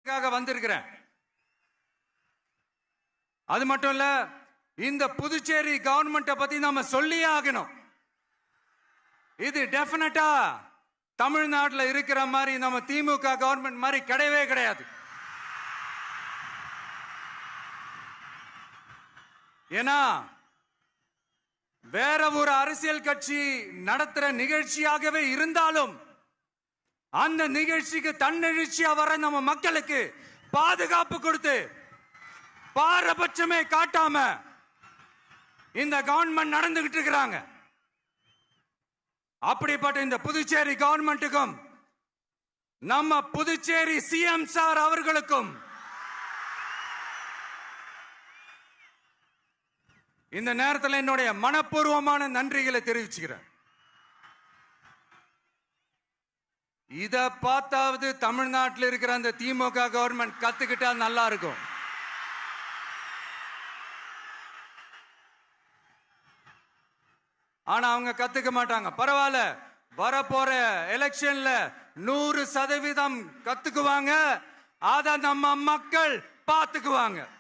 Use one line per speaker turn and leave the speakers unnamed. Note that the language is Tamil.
வந்திருக்கிறேன். அது மட்டும் இல்ல, இந்த புதுச்சேரி கவர்மெண்ட்டை பத்தி நாம சொல்லியே ஆகணும். இது டெஃபினட்டா தமிழ்நாட்டில் இருக்கிற மாதிரி நம்ம திமுக கவர்மெண்ட் மாதிரி கிடையவே கிடையாது. ஏன்னா வேற ஒரு அரசியல் கட்சி நடத்துற நிகழ்ச்சியாகவே இருந்தாலும் அந்த நிகழ்ச்சிக்கு தன்னெழுச்சியா வர நம்ம மக்களுக்கு பாதுகாப்பு கொடுத்து பாரபட்சமே காட்டாம இந்த கவர்மெண்ட் நடந்துகிட்டு இருக்கிறாங்க. அப்படிப்பட்ட இந்த புதுச்சேரி கவர்மெண்ட்டுக்கும் நம்ம புதுச்சேரி சிஎம் சார் அவர்களுக்கும் இந்த நேரத்தில் என்னுடைய மனப்பூர்வமான நன்றிகளை தெரிவிச்சுக்கிறேன். இத பார்த்தாவது தமிழ்நாட்டில் இருக்கிற அந்த திமுக கவர்மெண்ட் கத்துக்கிட்டா நல்லா இருக்கும். ஆனா அவங்க கத்துக்க மாட்டாங்க. பரவாயில்ல, வரப்போற எலெக்ஷன்ல 100% கத்துக்குவாங்க. அத நம்ம மக்கள் பார்த்துக்குவாங்க.